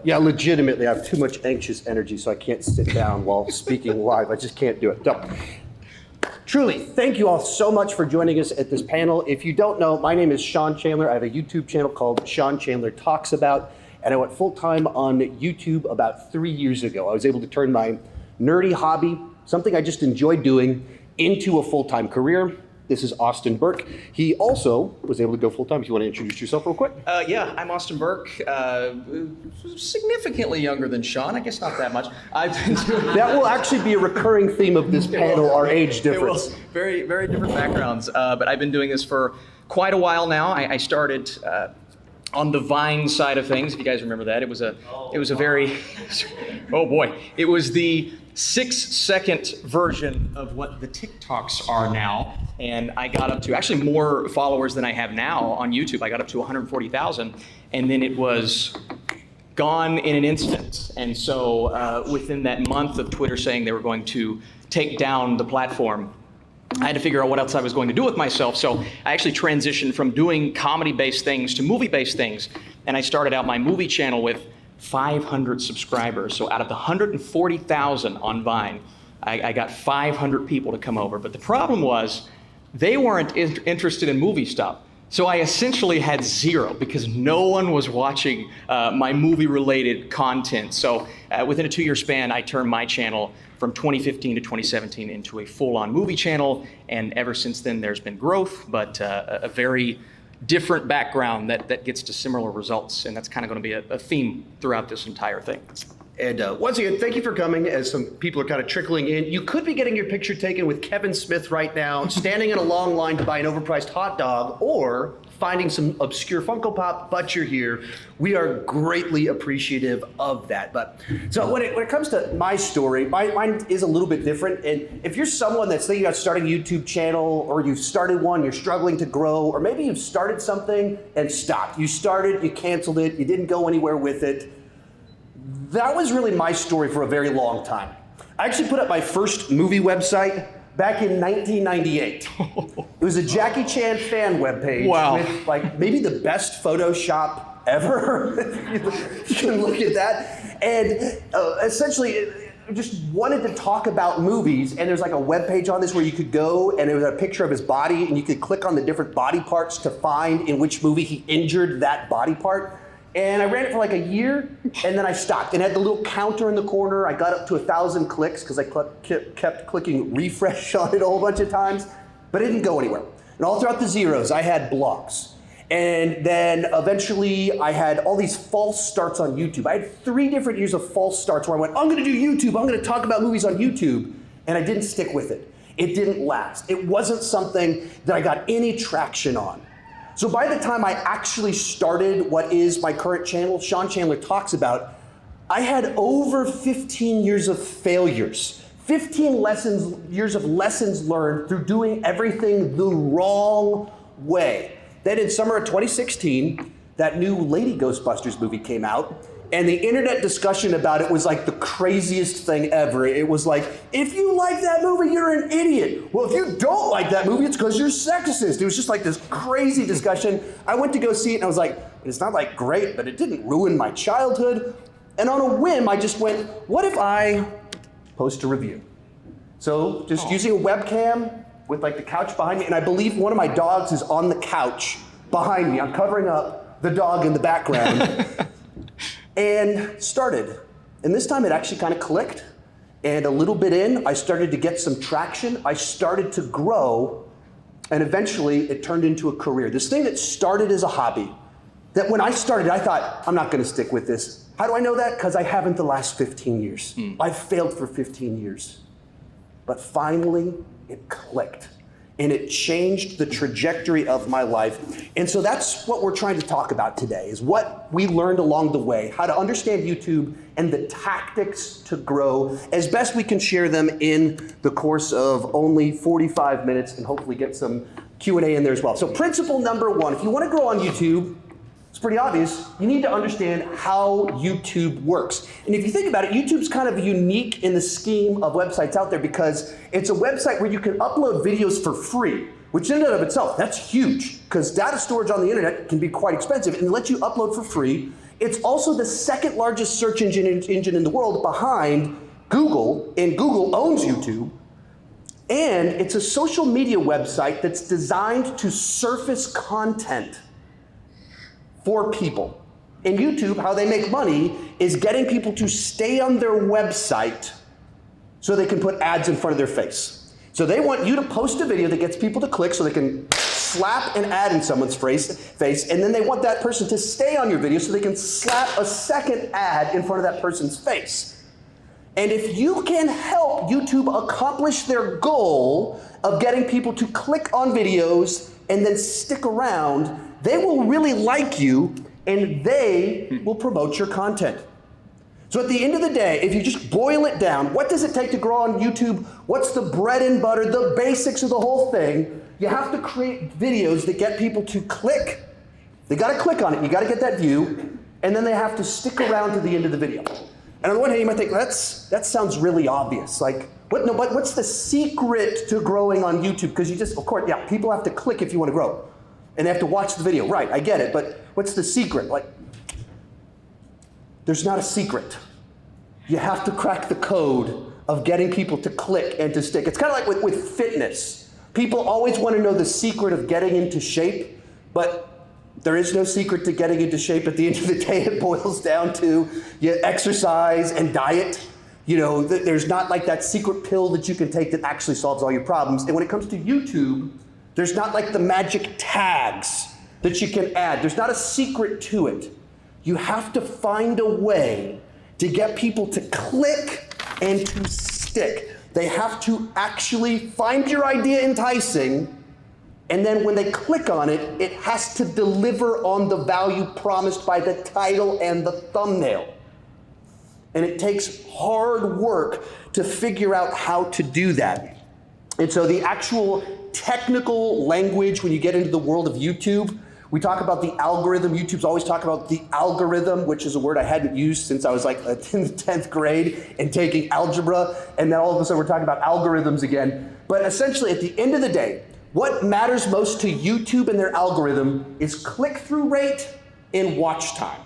Yeah, legitimately, I have too much anxious energy, so I can't sit down while speaking live. I just can't do it. So, truly, thank you all so much for joining us at this panel. If you don't know, my name is Sean Chandler. I have a YouTube channel called Sean Chandler Talks About, and I went full-time on YouTube about 3 years ago. I was able to turn my nerdy hobby, something I just enjoy doing, into a full-time career. This is Austin Burke. He also was able to go full-time. If you want to introduce yourself real quick. Yeah, I'm Austin Burke. Significantly younger than Sean. I guess not that much. I've been doing that will actually be a recurring theme of this panel, our age difference. It will. Very, very different backgrounds. But I've been doing this for quite a while now. I started on the Vine side of things. If you guys remember that, it was a very, oh boy, it was the 6-second version of what the TikToks are now. And I got up to actually more followers than I have now on YouTube. I got up to 140,000, and then it was gone in an instant. And so within that month of Twitter saying they were going to take down the platform, I had to figure out what else I was going to do with myself. So I actually transitioned from doing comedy-based things to movie-based things. And I started out my movie channel with 500 subscribers. So out of the 140,000 on Vine, I got 500 people to come over. But the problem was they weren't interested in movie stuff. So I essentially had zero because no one was watching my movie-related content. So within a 2-year span, I turned my channel from 2015 to 2017 into a full-on movie channel. And ever since then, there's been growth, but a very different background that gets to similar results. And that's kind of going to be a theme throughout this entire thing. And once again, thank you for coming. As some people are kind of trickling in, you could be getting your picture taken with Kevin Smith right now, standing in a long line to buy an overpriced hot dog, or finding some obscure Funko Pop, but you're here. We are greatly appreciative of that. But so when it comes to my story, mine is a little bit different. And if you're someone that's thinking about starting a YouTube channel, or you've started one, you're struggling to grow, or maybe you've started something and stopped. You started, you canceled it, you didn't go anywhere with it. That was really my story for a very long time. I actually put up my first movie website back in 1998. It was a Jackie Chan fan webpage. Wow. With like maybe the best Photoshop ever. You can look at that. And essentially, I just wanted to talk about movies, and there's like a webpage on this where you could go, and it was a picture of his body, and you could click on the different body parts to find in which movie he injured that body part. And I ran it for like a year, and then I stopped. And it had the little counter in the corner. I got up to 1,000 clicks because I kept clicking refresh on it a whole bunch of times, but it didn't go anywhere. And all throughout the zeros, I had blogs. And then eventually I had all these false starts on YouTube. I had 3 different years of false starts where I went, I'm gonna do YouTube, I'm gonna talk about movies on YouTube. And I didn't stick with it. It didn't last. It wasn't something that I got any traction on. So by the time I actually started what is my current channel, Sean Chandler Talks About, I had over 15 years of failures. 15 years of lessons learned through doing everything the wrong way. Then in summer of 2016, that new Lady Ghostbusters movie came out, and the internet discussion about it was like the craziest thing ever. It was like, if you like that movie, you're an idiot. Well, if you don't like that movie, it's because you're sexist. It was just like this crazy discussion. I went to go see it, and I was like, it's not like great, but it didn't ruin my childhood. And on a whim, I just went, what if I post a review? So just using a webcam with like the couch behind me, and I believe one of my dogs is on the couch behind me. I'm covering up the dog in the background. And started. And this time it actually kind of clicked. And a little bit in, I started to get some traction. I started to grow. And eventually it turned into a career. This thing that started as a hobby, that when I started, I thought, I'm not going to stick with this. How do I know that? Because I haven't the last 15 years. I've failed for 15 years. But finally, it clicked. And it changed the trajectory of my life. And so that's what we're trying to talk about today, is what we learned along the way, how to understand YouTube and the tactics to grow as best we can share them in the course of only 45 minutes and hopefully get some Q&A in there as well. So principle number 1, if you want to grow on YouTube, it's pretty obvious. You need to understand how YouTube works. And if you think about it, YouTube's kind of unique in the scheme of websites out there because it's a website where you can upload videos for free, which in and of itself, that's huge because data storage on the internet can be quite expensive, and it lets you upload for free. It's also the second largest search engine in the world behind Google, and Google owns YouTube. And it's a social media website that's designed to surface content for people. In YouTube, how they make money is getting people to stay on their website so they can put ads in front of their face. So they want you to post a video that gets people to click so they can slap an ad in someone's face, and then they want that person to stay on your video so they can slap a second ad in front of that person's face. And if you can help YouTube accomplish their goal of getting people to click on videos and then stick around, they will really like you and they will promote your content. So at the end of the day, if you just boil it down, what does it take to grow on YouTube? What's the bread and butter, the basics of the whole thing? You have to create videos that get people to click. They gotta click on it, you gotta get that view, and then they have to stick around to the end of the video. And on the one hand, you might think, that sounds really obvious. Like, what's the secret to growing on YouTube? Because you just, of course, yeah, people have to click if you want to grow. And they have to watch the video. Right, I get it, but what's the secret? Like, there's not a secret. You have to crack the code of getting people to click and to stick. It's kind of like with fitness. People always want to know the secret of getting into shape, but there is no secret to getting into shape. At the end of the day, it boils down to exercise and diet. You know, there's not like that secret pill that you can take that actually solves all your problems. And when it comes to YouTube, there's not like the magic tags that you can add. There's not a secret to it. You have to find a way to get people to click and to stick. They have to actually find your idea enticing, and then when they click on it, it has to deliver on the value promised by the title and the thumbnail. And it takes hard work to figure out how to do that. And so the actual technical language, when you get into the world of YouTube, we talk about the algorithm. YouTube's always talk about the algorithm, which is a word I hadn't used since I was like in the 10th grade and taking algebra. And then all of a sudden we're talking about algorithms again. But essentially at the end of the day, what matters most to YouTube and their algorithm is click-through rate and watch time.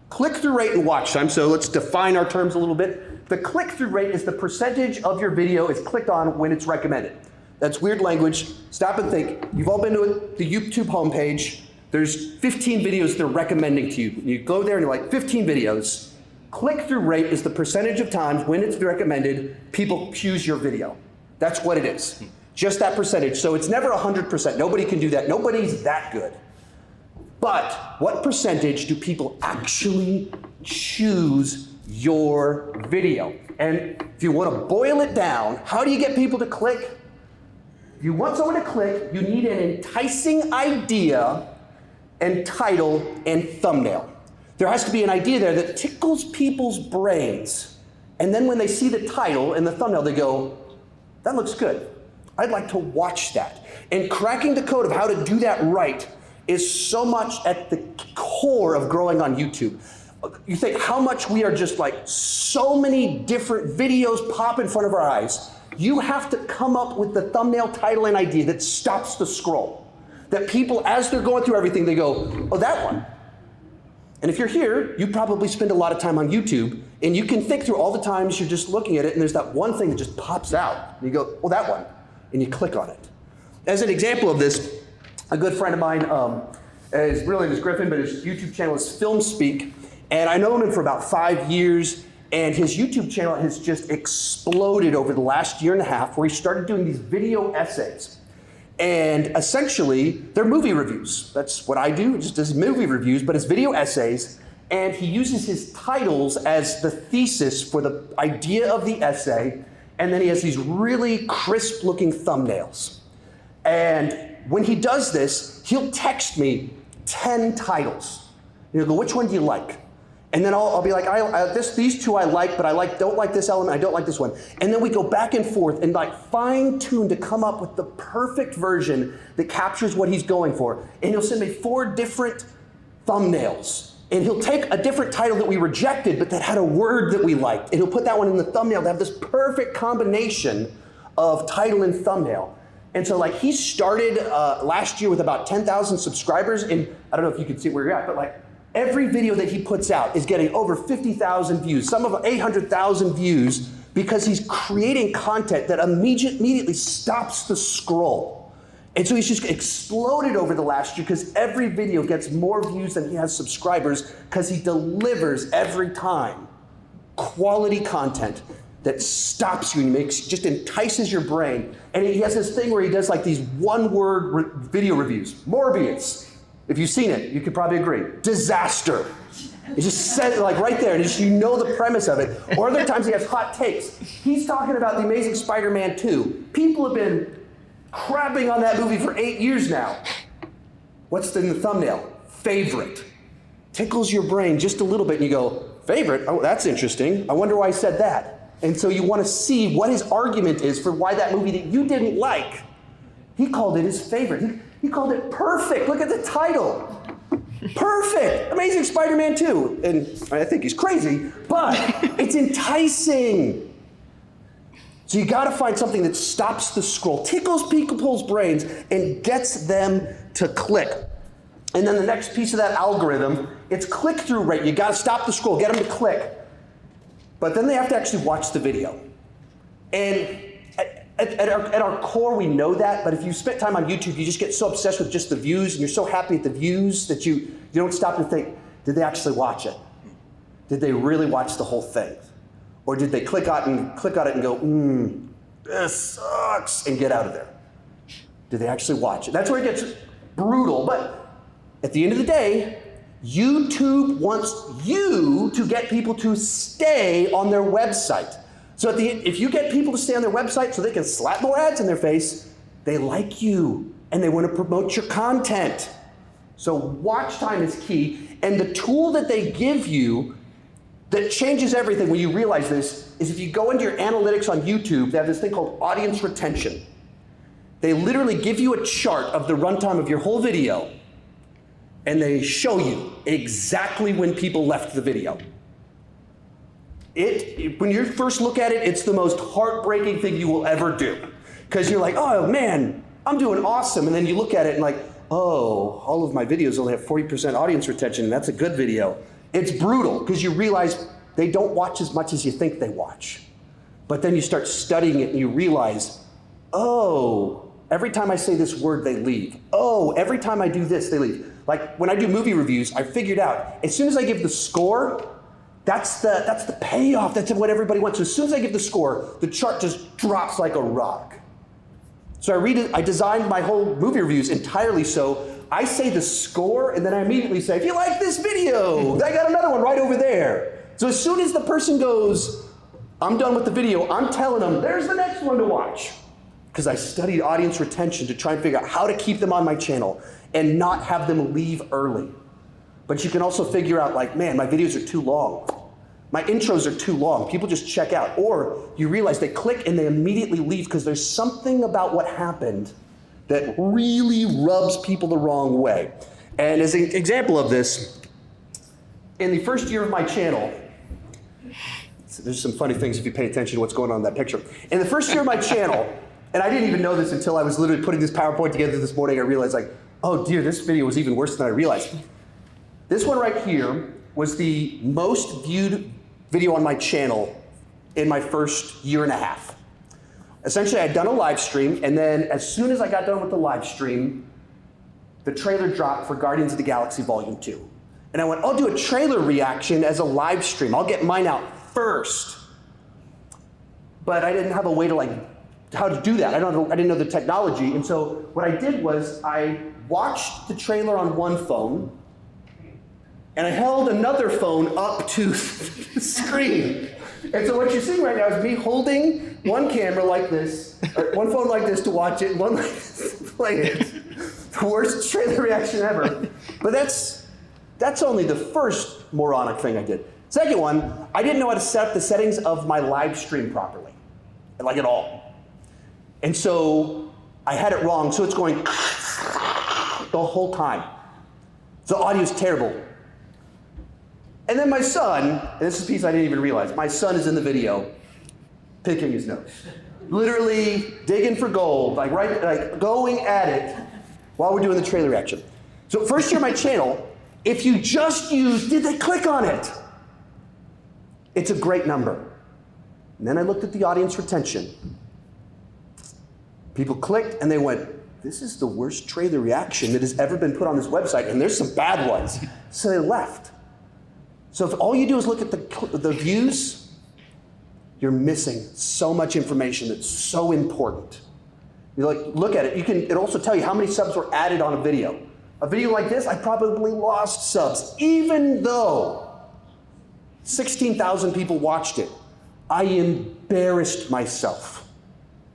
Click-through rate and watch time. So let's define our terms a little bit. The click-through rate is the percentage of your video is clicked on when it's recommended. That's weird language. Stop and think. You've all been to the YouTube homepage. There's 15 videos they're recommending to you. You go there and you're like, 15 videos. Click-through rate is the percentage of times when it's recommended, people choose your video. That's what it is. Just that percentage. So it's never 100%. Nobody can do that. Nobody's that good. But what percentage do people actually choose your video? And if you want to boil it down, how do you get people to click? If you want someone to click, you need an enticing idea and title and thumbnail. There has to be an idea there that tickles people's brains. And then when they see the title and the thumbnail, they go, that looks good. I'd like to watch that. And cracking the code of how to do that right is so much at the core of growing on YouTube. You think how much we are just like so many different videos pop in front of our eyes. You have to come up with the thumbnail, title, and idea that stops the scroll. That people, as they're going through everything, they go, oh, that one. And if you're here, you probably spend a lot of time on YouTube, and you can think through all the times you're just looking at it, and there's that one thing that just pops out. And you go, oh, that one. And you click on it. As an example of this, a good friend of mine, his real name is Griffin, but his YouTube channel is Film Speak. And I known him for about 5 years, and his YouTube channel has just exploded over the last year and a half, where he started doing these video essays. And essentially, they're movie reviews. That's what I do, just does movie reviews, but it's video essays. And he uses his titles as the thesis for the idea of the essay. And then he has these really crisp looking thumbnails. And when he does this, he'll text me 10 titles. He'll go, which one do you like? And then I'll be like, these two I like, but don't like this element, I don't like this one. And then we go back and forth and like fine tune to come up with the perfect version that captures what he's going for. And he'll send me 4 different thumbnails. And he'll take a different title that we rejected, but that had a word that we liked. And he'll put that one in the thumbnail to have this perfect combination of title and thumbnail. And so like he started last year with about 10,000 subscribers. And I don't know if you can see where you're at, but like Every video that he puts out is getting over 50,000 views, some of them 800,000 views, because he's creating content that immediately stops the scroll. And so he's just exploded over the last year because every video gets more views than he has subscribers because he delivers every time quality content that stops you and just entices your brain. And he has this thing where he does like these one-word video reviews. Morbius. If you've seen it, you could probably agree. Disaster. It just says it like right there, and just you know the premise of it. Or other times he has hot takes. He's talking about The Amazing Spider-Man 2. People have been crapping on that movie for 8 years now. What's in the thumbnail? Favorite. Tickles your brain just a little bit, and you go, favorite? Oh, that's interesting. I wonder why I said that. And so you want to see what his argument is for why that movie that you didn't like, he called it his favorite. He called it perfect. Look at the title. Perfect. Amazing Spider-Man 2. And I think he's crazy, but it's enticing. So you got to find something that stops the scroll, tickles people's brains, and gets them to click. And then the next piece of that algorithm, it's click-through rate. You got to stop the scroll, get them to click. But then they have to actually watch the video. And at our core, we know that, but if you spend time on YouTube, you just get so obsessed with just the views, and you're so happy at the views that you don't stop to think, did they actually watch it? Did they really watch the whole thing? Or did they click on it and go, this sucks, and get out of there? Did they actually watch it? That's where it gets brutal, but at the end of the day, YouTube wants you to get people to stay on their website. So if you get people to stay on their website so they can slap more ads in their face, they like you and they want to promote your content. So watch time is key. And the tool that they give you that changes everything when you realize this is if you go into your analytics on YouTube, they have this thing called audience retention. They literally give you a chart of the runtime of your whole video, and they show you exactly when people left the video. When you first look at it, it's the most heartbreaking thing you will ever do. Because you're like, oh man, I'm doing awesome. And then you look at it and like, oh, all of my videos only have 40% audience retention, and that's a good video. It's brutal, because you realize they don't watch as much as you think they watch. But then you start studying it and you realize, oh, every time I say this word, they leave. Oh, every time I do this, they leave. Like when I do movie reviews, I figured out, as soon as I give the score, that's the payoff. That's what everybody wants. So as soon as I give the score, the chart just drops like a rock. So I designed my whole movie reviews entirely so I say the score, and then I immediately say, if you like this video, I got another one right over there. So as soon as the person goes, I'm done with the video, I'm telling them, there's the next one to watch. Because I studied audience retention to try and figure out how to keep them on my channel and not have them leave early. But you can also figure out, like, man, my videos are too long. My intros are too long. People just check out. Or you realize they click and they immediately leave because there's something about what happened that really rubs people the wrong way. And as an example of this, in the first year of my channel, there's some funny things if you pay attention to what's going on in that picture. In the first year of my channel, and I didn't even know this until I was literally putting this PowerPoint together this morning, I realized like, oh dear, this video was even worse than I realized. This one right here was the most viewed video on my channel in my first year and a half. Essentially, I'd done a live stream, and then as soon as I got done with the live stream, the trailer dropped for Guardians of the Galaxy Volume 2. And I went, I'll do a trailer reaction as a live stream. I'll get mine out first. But I didn't have a way to how to do that. I didn't know the technology. And so what I did was I watched the trailer on one phone, and I held another phone up to the screen. And so what you're seeing right now is me holding one camera like this, or one phone like this to watch it, and one like this to play it. The worst trailer reaction ever. But that's only the first moronic thing I did. Second one, I didn't know how to set up the settings of my live stream properly, like at all. And so I had it wrong, so it's going the whole time. So the audio's terrible. And then my son, and this is a piece I didn't even realize, my son is in the video picking his nose. Literally digging for gold, like going at it while we're doing the trailer reaction. So first year of my channel, If you just use, did they click on it? It's a great number. And then I looked at the audience retention. People clicked and they went, this is the worst trailer reaction that has ever been put on this website, and there's some bad ones. So they left. So if all you do is look at the views, you're missing so much information that's so important. You look at it, it'll also tell you how many subs were added on a video. A video like this, I probably lost subs, even though 16,000 people watched it. I embarrassed myself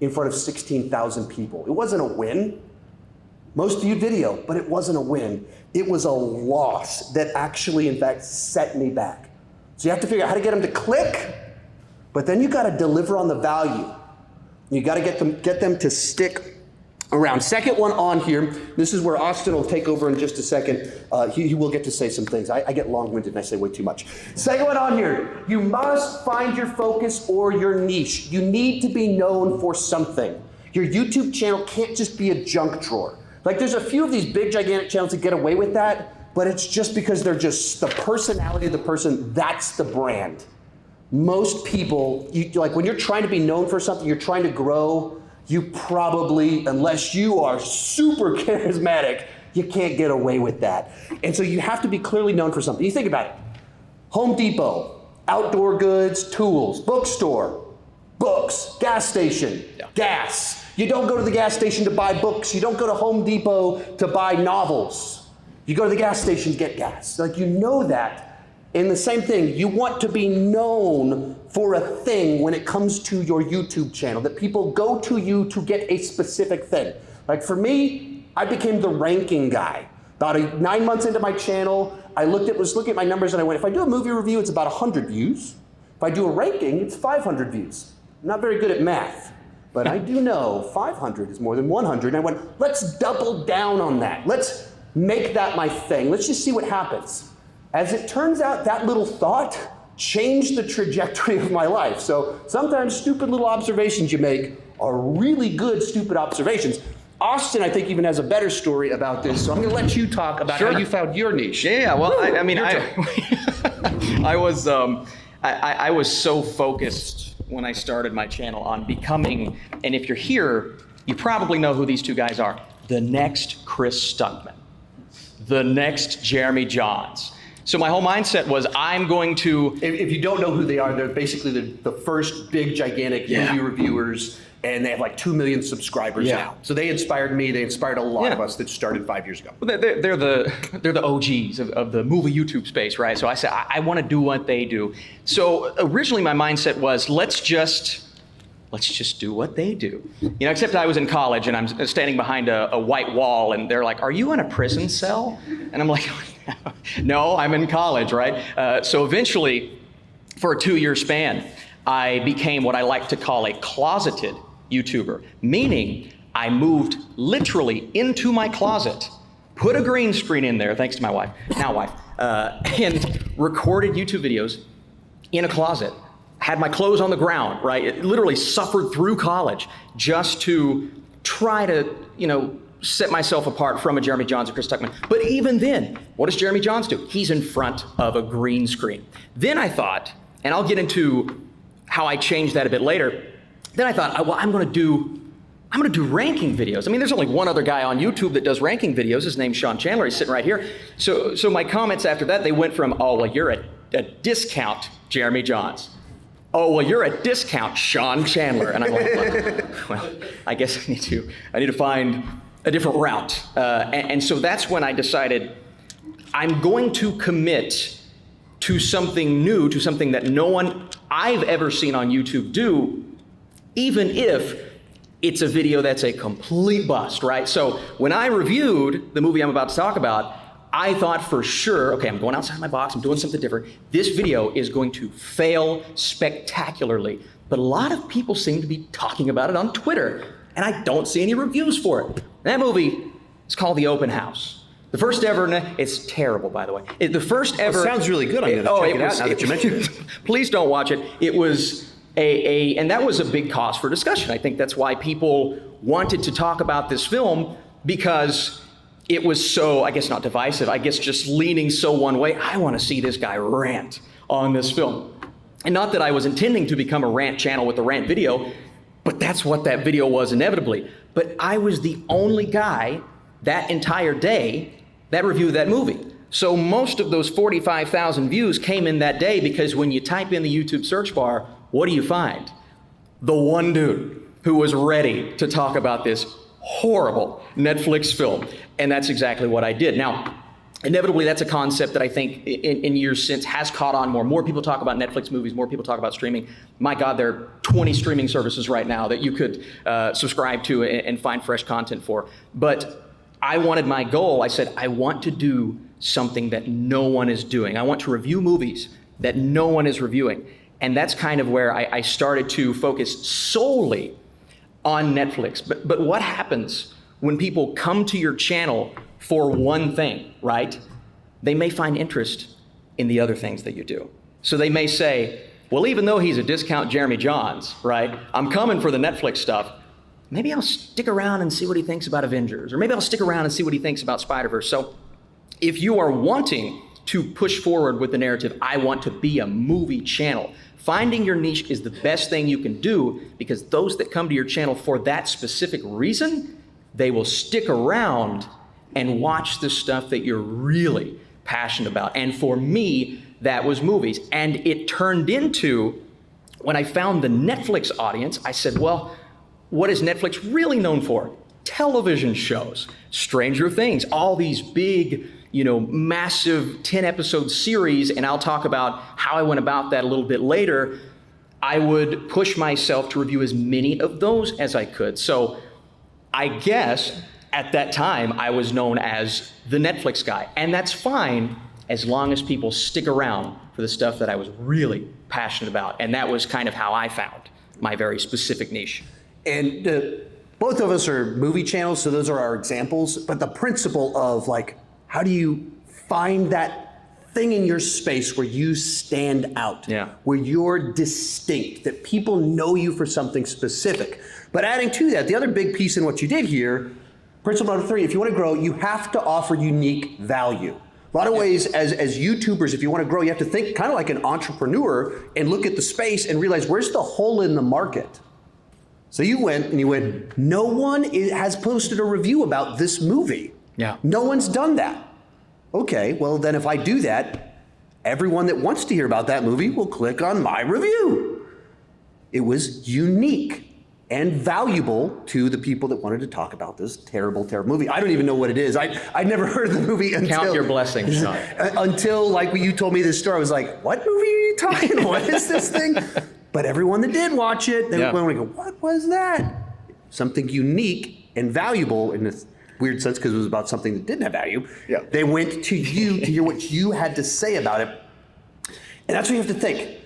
in front of 16,000 people. It wasn't a win. Most viewed video, but it wasn't a win. It was a loss that actually, in fact, set me back. So you have to figure out how to get them to click, but then you got to deliver on the value. You got to get them to stick around. Second one on here, this is where Austin will take over in just a second. He will get to say some things. I get long-winded and I say way too much. Second one on here, you must find your focus or your niche. You need to be known for something. Your YouTube channel can't just be a junk drawer. Like there's a few of these big gigantic channels that get away with that, but it's just because they're just the personality of the person, that's the brand. Most people, like when you're trying to be known for something, you're trying to grow, you probably, unless you are super charismatic, you can't get away with that. And so you have to be clearly known for something. You think about it. Home Depot, outdoor goods, tools, bookstore, books, gas station, gas. You don't go to the gas station to buy books. You don't go to Home Depot to buy novels. You go to the gas station to get gas. Like you know that. And the same thing, you want to be known for a thing when it comes to your YouTube channel, that people go to you to get a specific thing. Like for me, I became the ranking guy. About 9 months into my channel, I was looking at my numbers and I went, if I do a movie review, it's about 100 views. If I do a ranking, it's 500 views. I'm not very good at math, but I do know 500 is more than 100. And I went, let's double down on that. Let's make that my thing. Let's just see what happens. As it turns out, that little thought changed the trajectory of my life. So sometimes stupid little observations you make are really good stupid observations. Austin, I think, even has a better story about this, so I'm going to let you talk about how you found your niche. Yeah, well, I mean, I was so focused when I started my channel on becoming, and if you're here, you probably know who these two guys are, the next Chris Stuntman, the next Jeremy Johns. So my whole mindset was I'm going to... If you don't know who they are, they're basically the first big, gigantic movie reviewers, and they have like 2 million subscribers now. So they inspired me. They inspired a lot of us that started 5 years ago. Well, they're the OGs of the movie YouTube space, right? So I said, I want to do what they do. So originally my mindset was, let's just do what they do. You know, except I was in college and I'm standing behind a white wall and they're like, are you in a prison cell? And I'm like, no, I'm in college, right? So eventually, for a 2-year span, I became what I like to call a closeted YouTuber, meaning I moved literally into my closet, put a green screen in there, thanks to my wife, and recorded YouTube videos in a closet. Had my clothes on the ground, right? It literally suffered through college just to try to, set myself apart from a Jeremy Johns or Chris Tuckman. But even then, what does Jeremy Johns do? He's in front of a green screen. Then I thought, and I'll get into how I changed that a bit later. Then I thought, well, I'm gonna do ranking videos. I mean, there's only one other guy on YouTube that does ranking videos. His name's Chandler. He's sitting right here. So my comments after that, they went from, oh, well, you're a discount Jeremy Johns. Oh, well, you're a discount Sean Chandler. And I'm like, well, I guess I need to find a different route. And so that's when I decided I'm going to commit to something new, to something that no one I've ever seen on YouTube do, even if it's a video that's a complete bust, right? So when I reviewed the movie I'm about to talk about, I thought for sure, okay, I'm going outside my box, I'm doing something different. This video is going to fail spectacularly. But a lot of people seem to be talking about it on Twitter, and I don't see any reviews for it. That movie is called The Open House. The first ever, it's terrible, by the way. The first ever. It sounds really good. I'm going to check it out now that you mentioned it. Please don't watch it. It was and that was a big cause for discussion. I think that's why people wanted to talk about this film, because it was so, I guess not divisive, I guess just leaning so one way. I want to see this guy rant on this film. And not that I was intending to become a rant channel with a rant video, but that's what that video was inevitably. But I was the only guy that entire day that reviewed that movie. So most of those 45,000 views came in that day because when you type in the YouTube search bar, what do you find? The one dude who was ready to talk about this horrible Netflix film. And that's exactly what I did. Now, inevitably, that's a concept that I think in years since has caught on more. More people talk about Netflix movies, more people talk about streaming. My God, there are 20 streaming services right now that you could subscribe to and find fresh content for. But I wanted my goal, I said, I want to do something that no one is doing. I want to review movies that no one is reviewing. And that's kind of where I started to focus solely on Netflix. But what happens when people come to your channel for one thing, right? They may find interest in the other things that you do. So they may say, well, even though he's a discount Jeremy Johns, right? I'm coming for the Netflix stuff. Maybe I'll stick around and see what he thinks about Avengers, or maybe I'll stick around and see what he thinks about Spider-Verse. So if you are wanting to push forward with the narrative, I want to be a movie channel, finding your niche is the best thing you can do, because those that come to your channel for that specific reason, they will stick around and watch the stuff that you're really passionate about. And for me, that was movies. And it turned into, when I found the Netflix audience, I said, well, what is Netflix really known for? Television shows, Stranger Things, all these big, massive 10-episode series, and I'll talk about how I went about that a little bit later. I would push myself to review as many of those as I could. So I guess at that time, I was known as the Netflix guy, and that's fine as long as people stick around for the stuff that I was really passionate about, and that was kind of how I found my very specific niche. And both of us are movie channels, so those are our examples, but the principle of how do you find that thing in your space where you stand out, where you're distinct, that people know you for something specific. But adding to that, the other big piece in what you did here, principle number 3, if you want to grow, you have to offer unique value. A lot of ways as YouTubers, if you want to grow, you have to think kind of like an entrepreneur and look at the space and realize, where's the hole in the market? So you went, no one has posted a review about this movie. Yeah. No one's done that. Okay, well then if I do that, everyone that wants to hear about that movie will click on my review. It was unique and valuable to the people that wanted to talk about this terrible, terrible movie. I don't even know what it is. I'd never heard of the movie until— Count your blessings, Sean. Until when you told me this story, I was like, what movie are you talking? What is this thing? But everyone that did watch it, they went and go, what was that? Something unique and valuable in this weird sense, because it was about something that didn't have value. Yeah. They went to you to hear what you had to say about it. And that's what you have to think.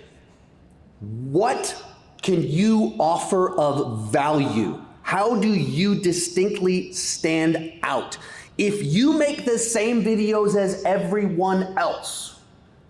What can you offer of value? How do you distinctly stand out? If you make the same videos as everyone else,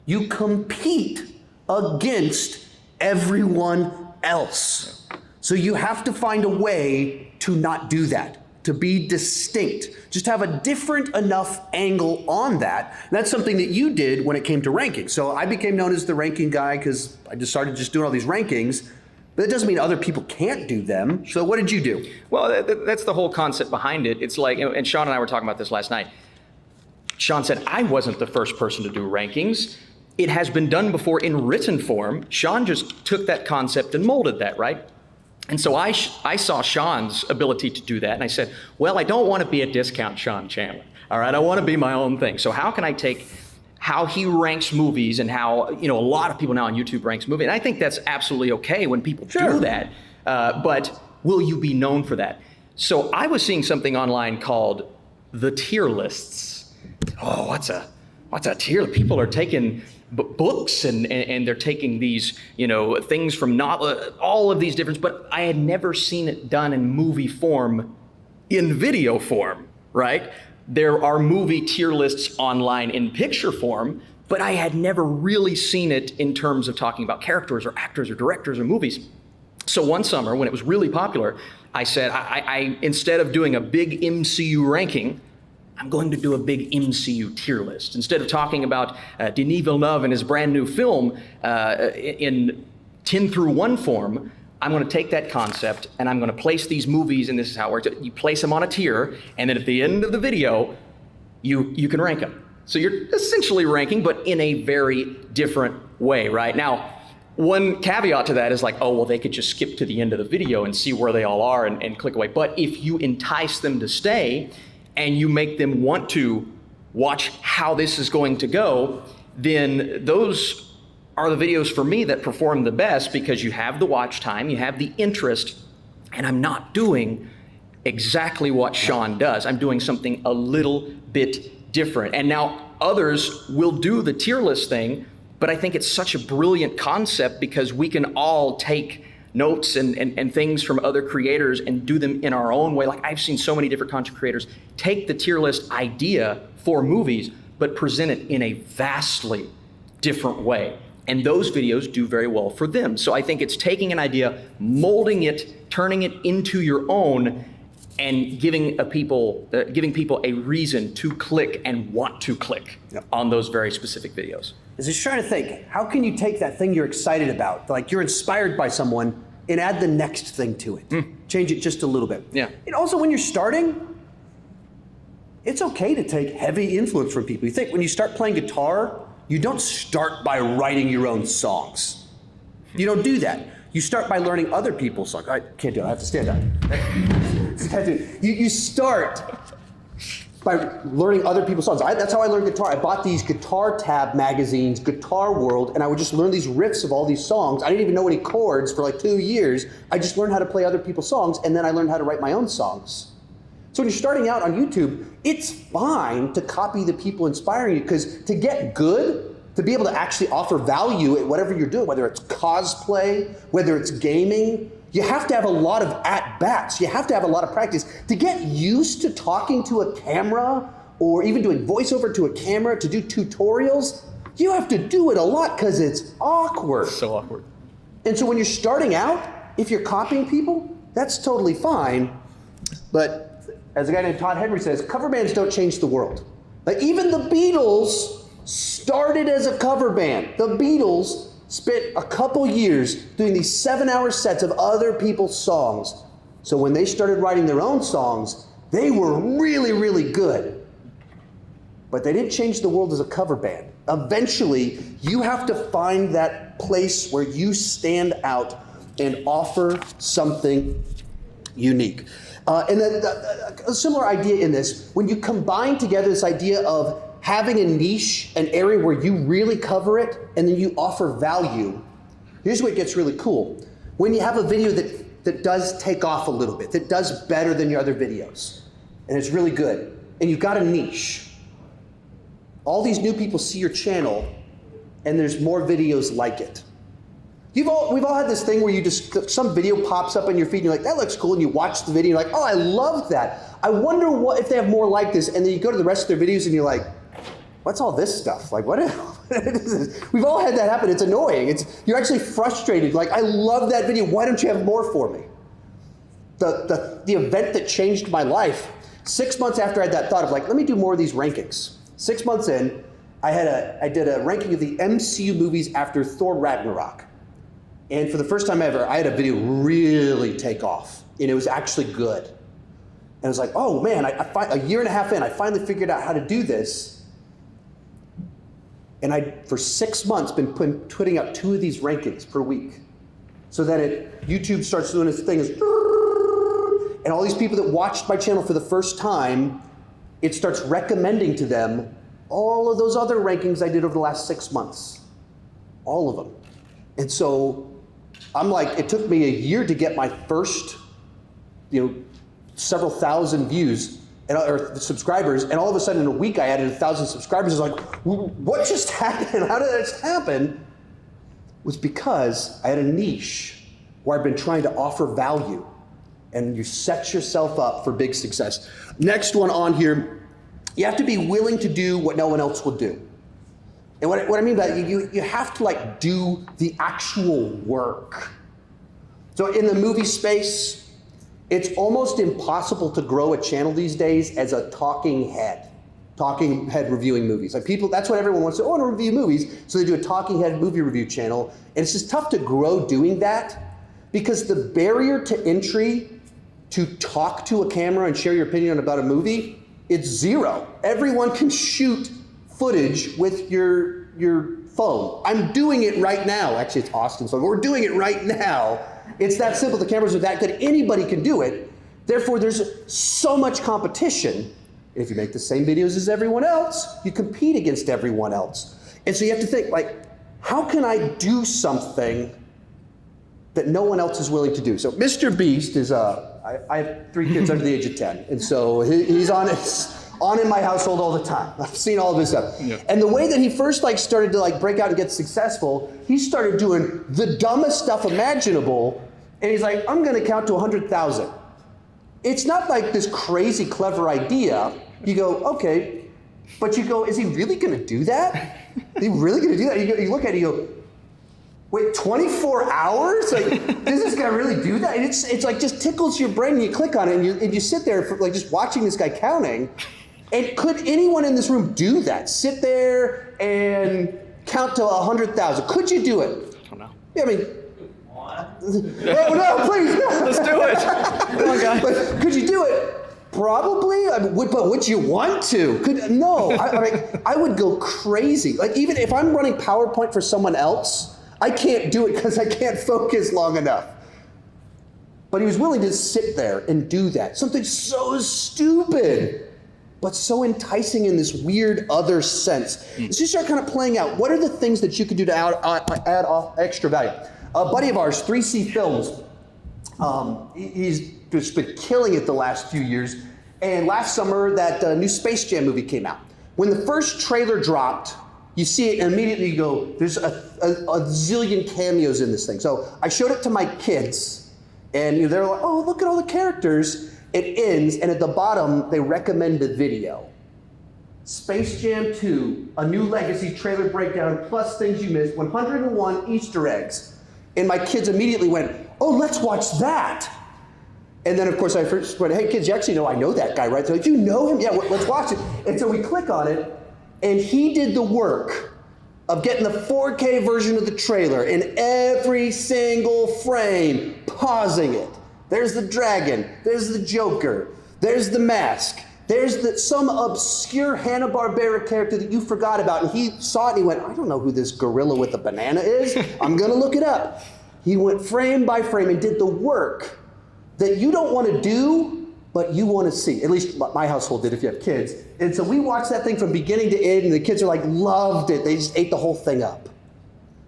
you compete against everyone else. So you have to find a way to not do that, to be distinct, just have a different enough angle on that. And that's something that you did when it came to ranking. So I became known as the ranking guy because I just started doing all these rankings, but that doesn't mean other people can't do them. So what did you do? Well, that's the whole concept behind it. It's like, and Sean and I were talking about this last night. Sean said, I wasn't the first person to do rankings. It has been done before in written form. Sean just took that concept and molded that, right? And so I saw Sean's ability to do that, and I said, well, I don't want to be a discount Sean Chandler, all right? I want to be my own thing. So how can I take how he ranks movies and how, a lot of people now on YouTube ranks movies, and I think that's absolutely okay when people do that, but will you be known for that? So I was seeing something online called the tier lists. Oh, what's a tier? People are taking books and they're taking these, things from all of these different, but I had never seen it done in movie form, in video form, right? There are movie tier lists online in picture form, but I had never really seen it in terms of talking about characters or actors or directors or movies. So one summer when it was really popular, I said, I instead of doing a big MCU ranking, I'm going to do a big MCU tier list. Instead of talking about Denis Villeneuve and his brand new film in 10 through 1 form, I'm going to take that concept and I'm going to place these movies, and this is how it works. You place them on a tier, and then at the end of the video, you can rank them. So you're essentially ranking, but in a very different way, right? Now, one caveat to that is like, oh, well, they could just skip to the end of the video and see where they all are and click away. But if you entice them to stay and you make them want to watch how this is going to go, then those are the videos for me that perform the best, because you have the watch time, you have the interest, and I'm not doing exactly what Sean does. I'm doing something a little bit different. And now others will do the tier list thing, but I think it's such a brilliant concept because we can all take notes and things from other creators and do them in our own way. Like, I've seen so many different content creators take the tier list idea for movies, but present it in a vastly different way. And those videos do very well for them. So I think it's taking an idea, molding it, turning it into your own, and giving people a reason to click and want to click on those very specific videos. I was just trying to think, how can you take that thing you're excited about, like you're inspired by someone, and add the next thing to it? Change it just a little bit. Yeah. And also, when you're starting, it's okay to take heavy influence from people. You think when you start playing guitar, you don't start by writing your own songs. You don't do that. You start by learning other people's songs. I can't do it, I have to stand up. You start by learning other people's songs. That's how I learned guitar. I bought these Guitar Tab magazines, Guitar World, and I would just learn these riffs of all these songs. I didn't even know any chords for like 2 years. I just learned how to play other people's songs, and then I learned how to write my own songs. So when you're starting out on YouTube, it's fine to copy the people inspiring you, because to get good, to be able to actually offer value at whatever you're doing, whether it's cosplay, whether it's gaming, you have to have a lot of at-bats. You have to have a lot of practice. To get used to talking to a camera, or even doing voiceover to a camera, to do tutorials, you have to do it a lot because it's awkward. So awkward. And so when you're starting out, if you're copying people, that's totally fine. But as a guy named Todd Henry says, cover bands don't change the world. Like, even the Beatles started as a cover band. The Beatles spent a couple years doing these 7-hour sets of other people's songs. So when they started writing their own songs, they were really, really good. But they didn't change the world as a cover band. Eventually, you have to find that place where you stand out and offer something unique. And a similar idea in this, when you combine together this idea of having a niche, an area where you really cover it, and then you offer value, here's where it gets really cool. When you have a video that does take off a little bit, that does better than your other videos, and it's really good, and you've got a niche, all these new people see your channel, and there's more videos like it. We've all had this thing where you just, some video pops up on your feed and you're like, that looks cool, and you watch the video and you're like, oh, I love that. I wonder if they have more like this, and then you go to the rest of their videos and you're like, what's all this stuff? Like, what is this? We've all had that happen. It's annoying. You're actually frustrated. Like, I love that video. Why don't you have more for me? The event that changed my life, 6 months after I had that thought of like, let me do more of these rankings. 6 months in, I did a ranking of the MCU movies after Thor Ragnarok. And for the first time ever, I had a video really take off, and it was actually good. And I was like, oh man, a year and a half in, I finally figured out how to do this. And for 6 months, been putting out 2 of these rankings per week, so that YouTube starts doing its thing, and all these people that watched my channel for the first time, it starts recommending to them all of those other rankings I did over the last 6 months, all of them. And so I'm like, it took me a year to get my first, several thousand views or subscribers, and all of a sudden in a week I added 1,000 subscribers. I was like, what just happened? How did that happen? It was because I had a niche where I've been trying to offer value, and you set yourself up for big success. Next one on here, you have to be willing to do what no one else will do. And what I mean by that, you have to do the actual work. So in the movie space, it's almost impossible to grow a channel these days as a talking head. talking head reviewing movies. Like people, that's what everyone wants to, I want to review movies. So they do a talking head movie review channel. And it's just tough to grow doing that because the barrier to entry to talk to a camera and share your opinion about a movie, it's zero. Everyone can shoot footage with your phone. I'm doing it right now. Actually, it's Austin's phone. We're doing it right now. It's that simple. The cameras are that good. Anybody can do it. Therefore, there's so much competition. If you make the same videos as everyone else, you compete against everyone else. And so you have to think, like, how can I do something that no one else is willing to do? So Mr. Beast is, I have 3 kids under the age of 10. And so he's on in my household all the time. I've seen all of his stuff. Yeah. And the way that he first started to break out and get successful, he started doing the dumbest stuff imaginable. And he's like, I'm gonna count to 100,000. It's not like this crazy clever idea. You go, okay, but you go, is he really gonna do that? Is he really gonna do that? You look at it, you go, wait, 24 hours? Like, does this guy really do that? And it's like just tickles your brain and you click on it and you sit there for just watching this guy counting. And could anyone in this room do that? Sit there and count to 100,000. Could you do it? I don't know. Yeah, I mean, no, please. Let's do it. Come on, guys. But could you do it? Probably. But would you want to? No. I would go crazy. Like even if I'm running PowerPoint for someone else, I can't do it because I can't focus long enough. But he was willing to sit there and do that. Something so stupid, but so enticing in this weird other sense. So you start kind of playing out, what are the things that you could do to add extra value? A buddy of ours, 3C Films, he's just been killing it the last few years. And last summer, that new Space Jam movie came out. When the first trailer dropped, you see it and immediately you go, there's a zillion cameos in this thing. So I showed it to my kids and they're like, oh, look at all the characters. It ends, and at the bottom, they recommend a video. Space Jam 2, a new legacy trailer breakdown, plus things you missed, 101 Easter eggs. And my kids immediately went, oh, let's watch that. And then, of course, I first went, hey, kids, you actually know I know that guy, right? They're like, you know him? Yeah, let's watch it. And so we click on it, and he did the work of getting the 4K version of the trailer in every single frame, pausing it. There's the dragon, there's the Joker, there's the mask, there's some obscure Hanna-Barbera character that you forgot about, and he saw it and he went, I don't know who this gorilla with a banana is, I'm gonna look it up. He went frame by frame and did the work that you don't wanna do, but you wanna see. At least my household did if you have kids. And so we watched that thing from beginning to end, and the kids are like, loved it, they just ate the whole thing up.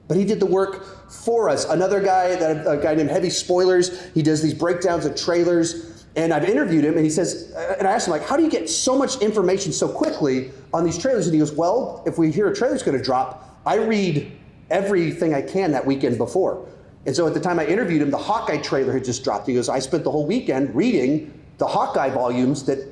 But he did the work for us. Another guy, a guy named Heavy Spoilers, he does these breakdowns of trailers, and I've interviewed him, and he says, and I asked him, like, how do you get so much information so quickly on these trailers? And he goes, well, if we hear a trailer's gonna drop, I read everything I can that weekend before. And so at the time I interviewed him, the Hawkeye trailer had just dropped. He goes, I spent the whole weekend reading the Hawkeye volumes that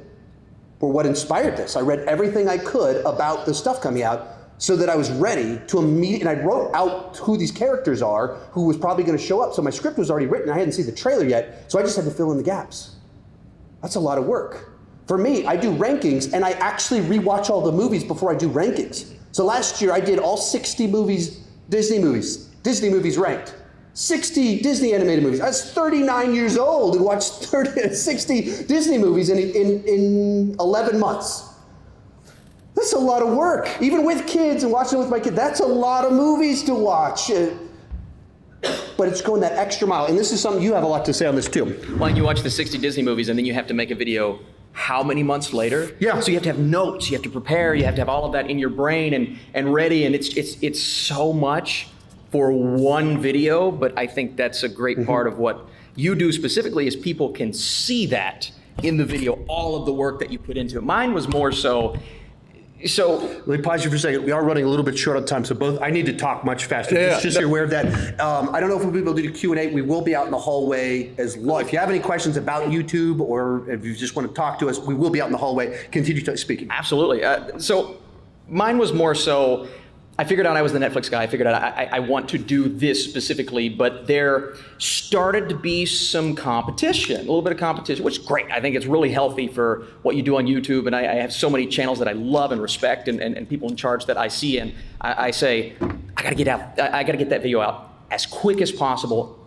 were what inspired this. I read everything I could about the stuff coming out, so that I was ready to immediately, and I wrote out who these characters are, who was probably gonna show up. So my script was already written, I hadn't seen the trailer yet, so I just had to fill in the gaps. That's a lot of work. For me, I do rankings, and I actually rewatch all the movies before I do rankings. So last year, I did all 60 movies, Disney movies ranked. 60 Disney animated movies. I was 39 years old and watched 60 Disney movies in 11 months. That's a lot of work. Even with kids and watching it with my kids, that's a lot of movies to watch. But it's going that extra mile. And this is something you have a lot to say on this too. Why don't you watch the 60 Disney movies and then you have to make a video how many months later? Yeah. So you have to have notes, you have to prepare, you have to have all of that in your brain and ready, and it's so much for one video, but I think that's a great part of what you do specifically is people can see that in the video, all of the work that you put into it. Mine was more so let me pause you for a second. We are running a little bit short on time, so I need to talk much faster. Just so you're aware of that. I don't know if we'll be able to do Q&A. We will be out in the hallway if you have any questions about YouTube or if you just want to talk to us, we will be out in the hallway. Continue speaking. Absolutely. So mine was more so, I figured out I was the Netflix guy. I figured out I want to do this specifically, but there started to be some competition, a little bit of competition, which is great. I think it's really healthy for what you do on YouTube, and I have so many channels that I love and respect, and people in charge that I see, and I say, I gotta get that video out as quick as possible,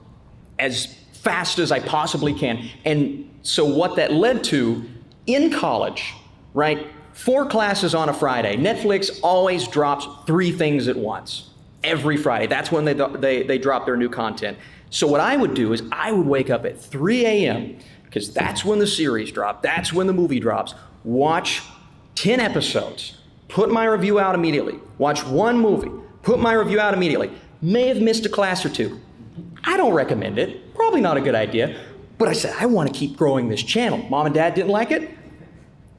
as fast as I possibly can. And so what that led to, in college, right? 4 classes on a Friday. Netflix always drops 3 things at once every Friday. That's when they drop their new content. So what I would do is I would wake up at 3 a.m. because that's when the series drop. That's when the movie drops. Watch 10 episodes. Put my review out immediately. Watch 1 movie. Put my review out immediately. May have missed a class or 2. I don't recommend it. Probably not a good idea. But I said, I want to keep growing this channel. Mom and Dad didn't like it.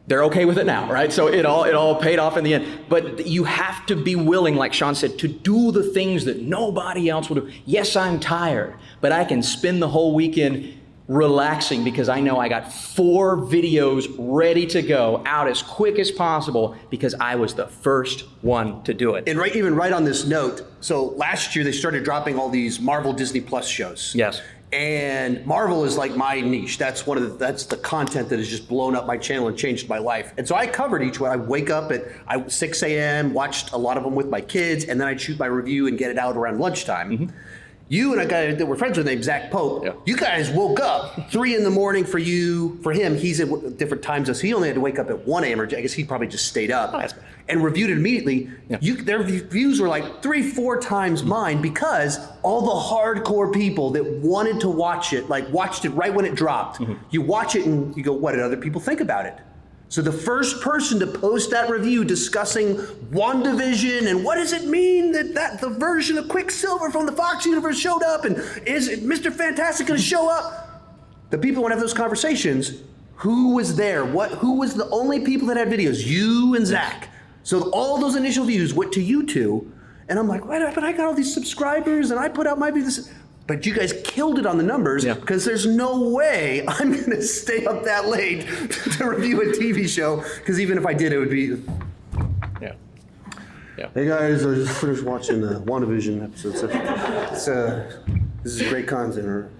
They're okay with it now, right? So it all paid off in the end. But you have to be willing, like Sean said, to do the things that nobody else will do. Yes, I'm tired, but I can spend the whole weekend relaxing because I know I got 4 videos ready to go out as quick as possible because I was the first one to do it. And even right on this note, so last year they started dropping all these Marvel Disney Plus shows. Yes. And Marvel is like my niche. That's the content that has just blown up my channel and changed my life. And so I covered each one. I wake up at 6 a.m., watched a lot of them with my kids, and then I'd shoot my review and get it out around lunchtime. Mm-hmm. You and a guy that we're friends with named Zach Pope, You guys woke up 3 in the morning for him, he's at different times, so he only had to wake up at 1 a.m., or I guess he probably just stayed up and reviewed it immediately. Yeah. Their views were like 3-4 times mine because all the hardcore people that wanted to watch it, like watched it right when it dropped. Mm-hmm. You watch it and you go, what did other people think about it? So the first person to post that review discussing WandaVision and what does it mean that the version of Quicksilver from the Fox universe showed up, and is Mr. Fantastic going to show up? The people want to have those conversations. Who was there? Who was the only people that had videos? You and Zach. So all those initial views went to you two, and I'm like, but I got all these subscribers and I put out my videos. But you guys killed it on the numbers because there's no way I'm going to stay up that late to review a TV show, because even if I did, it would be... Yeah. Hey guys, I just finished watching the WandaVision episode. This is great content.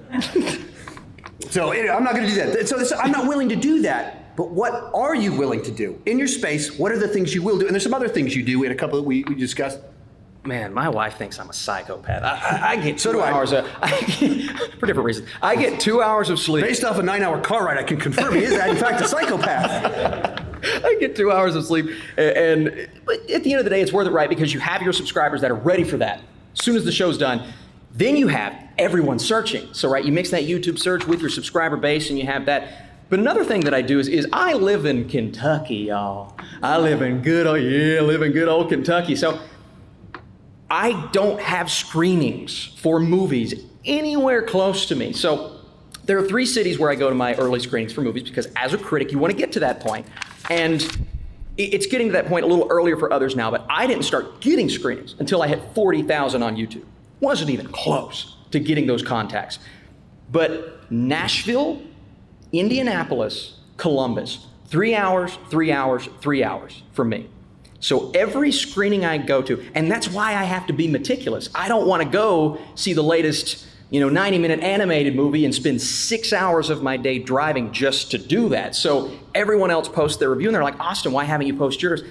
So anyway, I'm not going to do that. So I'm not willing to do that. But what are you willing to do? In your space, what are the things you will do? And there's some other things you do in a couple that we discussed. Man, my wife thinks I'm a psychopath. I get 2 hours for different reasons. I get 2 hours of sleep. Based off a 9-hour car ride, I can confirm he is, in fact, a psychopath. I get 2 hours of sleep, but at the end of the day, it's worth it, right? Because you have your subscribers that are ready for that. As soon as the show's done, then you have everyone searching. So, right, you mix that YouTube search with your subscriber base, and you have that. But another thing that I do is I live in Kentucky, y'all. I live in good old Kentucky. So I don't have screenings for movies anywhere close to me. So there are 3 cities where I go to my early screenings for movies, because as a critic, you want to get to that point. And it's getting to that point a little earlier for others now, but I didn't start getting screenings until I hit 40,000 on YouTube. Wasn't even close to getting those contacts. But Nashville, Indianapolis, Columbus, 3 hours, 3 hours, 3 hours for me. So every screening I go to, and that's why I have to be meticulous. I don't want to go see the latest, 90-minute animated movie and spend 6 hours of my day driving just to do that. So everyone else posts their review and they're like, Austin, why haven't you posted yours?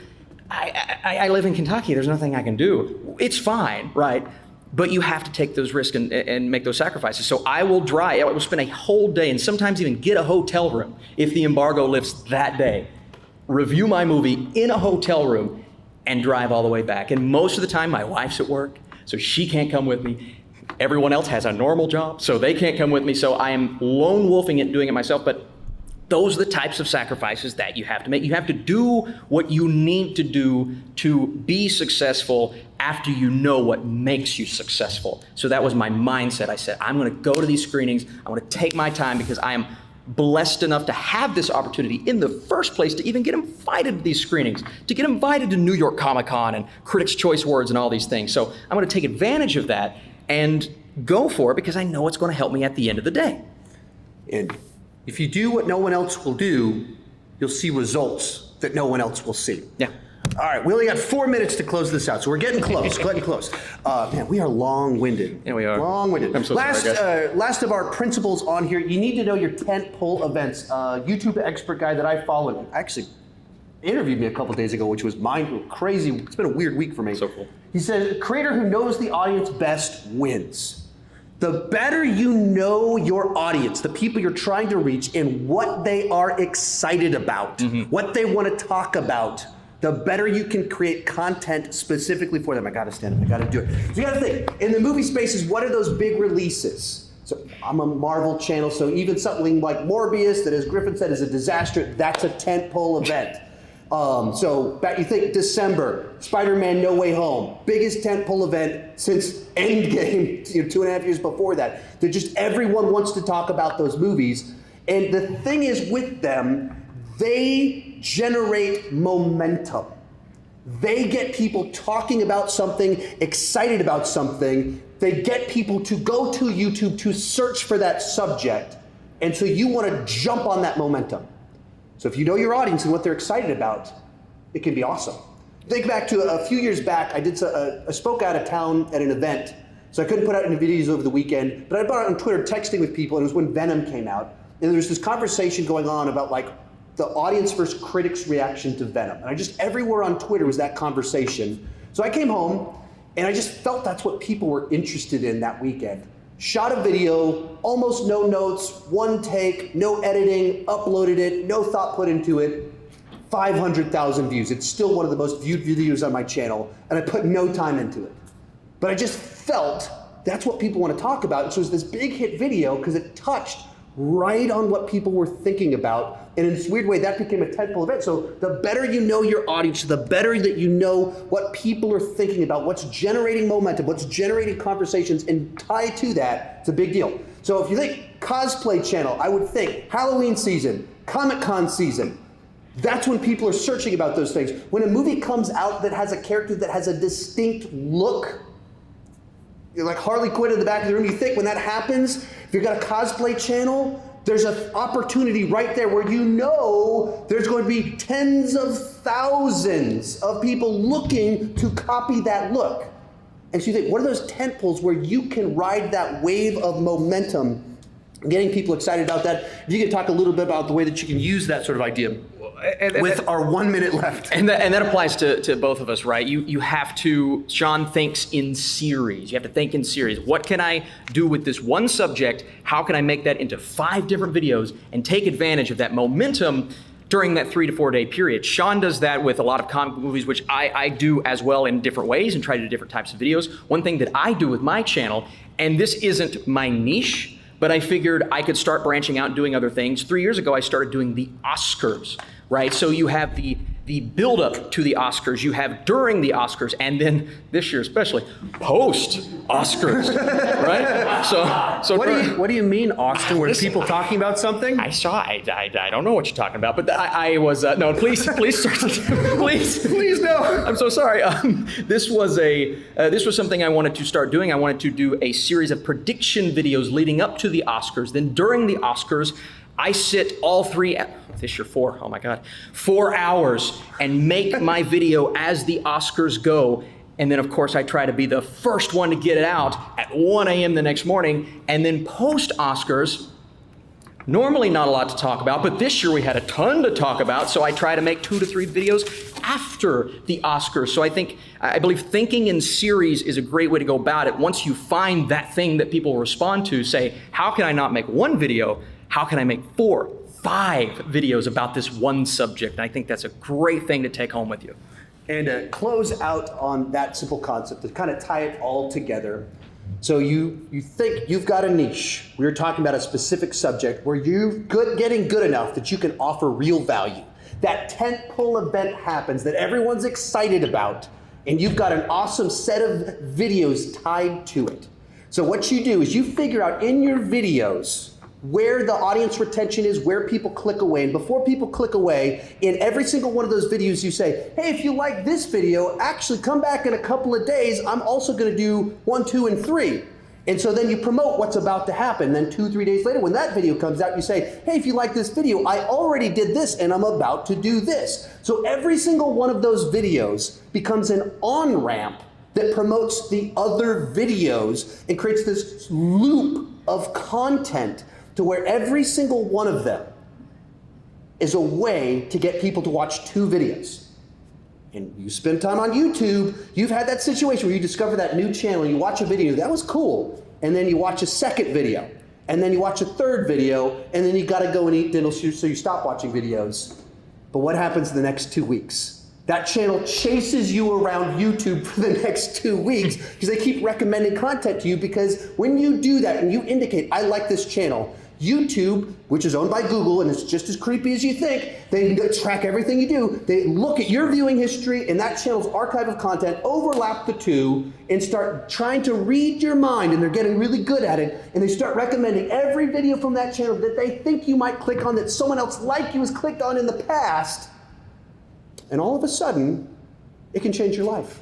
I live in Kentucky. There's nothing I can do. It's fine, right? But you have to take those risks and make those sacrifices. So I will drive. I will spend a whole day and sometimes even get a hotel room if the embargo lifts that day. Review my movie in a hotel room and drive all the way back. And most of the time, my wife's at work, so she can't come with me. Everyone else has a normal job, so they can't come with me. So I am lone wolfing it and doing it myself. But those are the types of sacrifices that you have to make. You have to do what you need to do to be successful after you know what makes you successful. So that was my mindset. I said, I'm going to go to these screenings. I'm going to take my time because I am blessed enough to have this opportunity in the first place to even get invited to these screenings, to get invited to New York Comic Con and Critics' Choice Awards and all these things. So I'm going to take advantage of that and go for it because I know it's going to help me at the end of the day. And if you do what no one else will do, you'll see results that no one else will see. Yeah. All right, we only got 4 minutes to close this out, so we're getting close, getting close. Man, we are long-winded. Yeah, we are. Long-winded. I'm so sorry, guys. Last of our principles on here, you need to know your tentpole events. YouTube expert guy that I follow actually interviewed me a couple days ago, which was crazy. It's been a weird week for me. So cool. He said, creator who knows the audience best wins. The better you know your audience, the people you're trying to reach, and what they are excited about, what they want to talk about, the better you can create content specifically for them. I gotta stand up, I gotta do it. So you gotta think, in the movie spaces, what are those big releases? So I'm a Marvel channel, so even something like Morbius, that as Griffin said is a disaster, that's a tentpole event. So you think December, Spider-Man No Way Home, biggest tentpole event since Endgame, 2.5 years before that. That just everyone wants to talk about those movies. And the thing is with them, they generate momentum. They get people talking about something, excited about something. They get people to go to YouTube to search for that subject. And so you want to jump on that momentum. So if you know your audience and what they're excited about, it can be awesome. Think back to a few years back, I spoke out of town at an event, so I couldn't put out any videos over the weekend, but I put out on Twitter texting with people, and it was when Venom came out, and there was this conversation going on about like the audience versus critics' reaction to Venom. And everywhere on Twitter was that conversation. So I came home, and I just felt that's what people were interested in that weekend. Shot a video, almost no notes, one take, no editing, uploaded it, no thought put into it, 500,000 views. It's still one of the most viewed videos on my channel, and I put no time into it. But I just felt that's what people want to talk about. So it was this big hit video because it touched right on what people were thinking about. And in this weird way, that became a tentpole event. So the better you know your audience, the better that you know what people are thinking about, what's generating momentum, what's generating conversations, and tie to that, it's a big deal. So if you think cosplay channel, I would think Halloween season, Comic-Con season. That's when people are searching about those things. When a movie comes out that has a character that has a distinct look, you're like Harley Quinn in the back of the room, you think when that happens, if you've got a cosplay channel, there's an opportunity right there where you know there's going to be tens of thousands of people looking to copy that look. And so you think, what are those tentpoles where you can ride that wave of momentum, getting people excited about that? If you could talk a little bit about the way that you can use that sort of idea. With our 1 minute left. And that applies to both of us, right? You have to, Sean thinks in series. You have to think in series. What can I do with this one subject? How can I make that into 5 different videos and take advantage of that momentum during that 3 to 4 day period? Sean does that with a lot of comic book movies, which I do as well in different ways and try to do different types of videos. One thing that I do with my channel, and this isn't my niche, but I figured I could start branching out and doing other things. 3 years ago, I started doing the Oscars, right? So you have the build up to the Oscars, you have during the Oscars, and then this year especially, post Oscars, right? So what do you mean, Austin? Were people talking about something? I don't know what you're talking about, but I was, no, please start, please no. I'm so sorry. This was something I wanted to start doing. I wanted to do a series of prediction videos leading up to the Oscars. Then during the Oscars, I sit all 3, this year 4, oh my God, 4 hours and make my video as the Oscars go. And then of course I try to be the first one to get it out at 1 a.m. the next morning. And then post Oscars, normally not a lot to talk about, but this year we had a ton to talk about. So I try to make 2 to 3 videos after the Oscars. So I believe thinking in series is a great way to go about it. Once you find that thing that people respond to, say, how can I not make 1 video? How can I make 4, 5 videos about this one subject? And I think that's a great thing to take home with you. And to close out on that simple concept, to kind of tie it all together. So you think you've got a niche. We were talking about a specific subject where you're getting good enough that you can offer real value. That tentpole event happens that everyone's excited about, and you've got an awesome set of videos tied to it. So what you do is you figure out in your videos where the audience retention is, where people click away. And before people click away, in every single one of those videos you say, hey, if you like this video, actually come back in a couple of days. I'm also gonna do 1, 2, and 3. And so then you promote what's about to happen. Then 2-3 days later, when that video comes out, you say, hey, if you like this video, I already did this and I'm about to do this. So every single one of those videos becomes an on-ramp that promotes the other videos and creates this loop of content to where every single one of them is a way to get people to watch 2 videos. And you spend time on YouTube, you've had that situation where you discover that new channel, you watch a video, that was cool, and then you watch a second video, and then you watch a third video, and then you gotta go and eat dinner, so you stop watching videos. But what happens in the next 2 weeks? That channel chases you around YouTube for the next 2 weeks because they keep recommending content to you, because when you do that and you indicate, I like this channel, YouTube, which is owned by Google and it's just as creepy as you think, they track everything you do. They look at your viewing history and that channel's archive of content, overlap the two, and start trying to read your mind, and they're getting really good at it, and they start recommending every video from that channel that they think you might click on that someone else like you has clicked on in the past, and all of a sudden, it can change your life.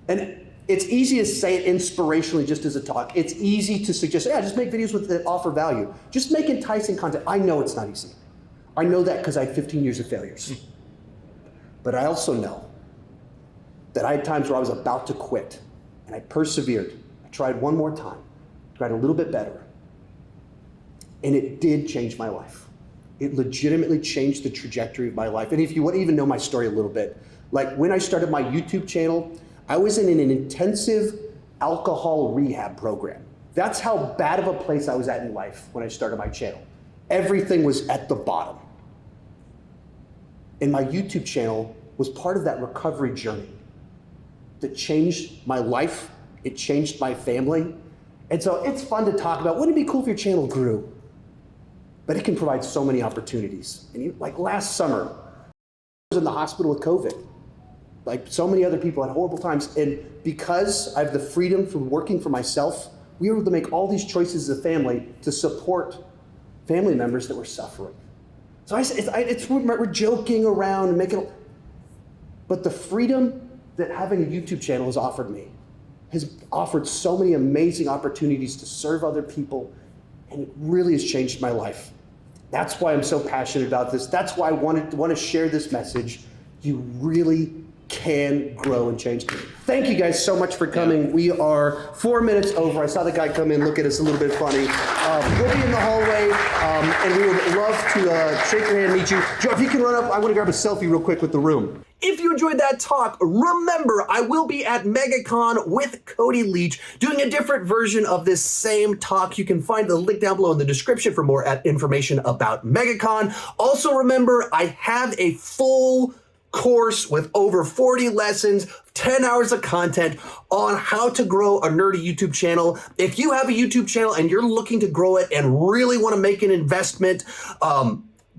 And it's easy to say it inspirationally just as a talk. It's easy to suggest, yeah, just make videos that offer value. Just make enticing content. I know it's not easy. I know that because I had 15 years of failures. But I also know that I had times where I was about to quit, and I persevered. I tried one more time, tried a little bit better. And it did change my life. It legitimately changed the trajectory of my life. And if you want to even know my story a little bit, like when I started my YouTube channel, I was in an intensive alcohol rehab program. That's how bad of a place I was at in life when I started my channel. Everything was at the bottom. And my YouTube channel was part of that recovery journey that changed my life. It changed my family. And so it's fun to talk about. Wouldn't it be cool if your channel grew? But it can provide so many opportunities. And like last summer, I was in the hospital with COVID. Like so many other people had horrible times. And because I have the freedom from working for myself, we were able to make all these choices as a family to support family members that were suffering. So we're joking around and making it, but the freedom that having a YouTube channel has offered me has offered so many amazing opportunities to serve other people, and it really has changed my life. That's why I'm so passionate about this. That's why I want to share this message. You really can grow and change. Thank you guys so much for coming. Yeah. We are 4 minutes over. I saw the guy come in, look at us a little bit funny. We'll be in the hallway, and we would love to shake your hand and meet you. Joe, if you can run up, I want to grab a selfie real quick with the room. If you enjoyed that talk, remember, I will be at MegaCon with Cody Leach doing a different version of this same talk. You can find the link down below in the description for more information about MegaCon. Also remember, I have a full course with over 40 lessons, 10 hours of content on how to grow a nerdy YouTube channel. If you have a YouTube channel and you're looking to grow it and really want to make an investment,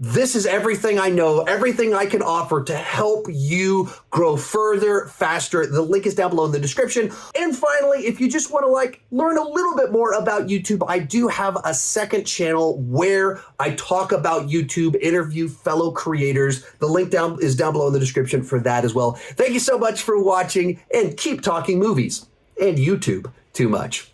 this is everything I know, everything I can offer to help you grow further, faster. The link is down below in the description. And finally, if you just want to learn a little bit more about YouTube, I do have a second channel where I talk about YouTube, interview fellow creators. The link is down below in the description for that as well. Thank you so much for watching, and keep talking movies and YouTube too much.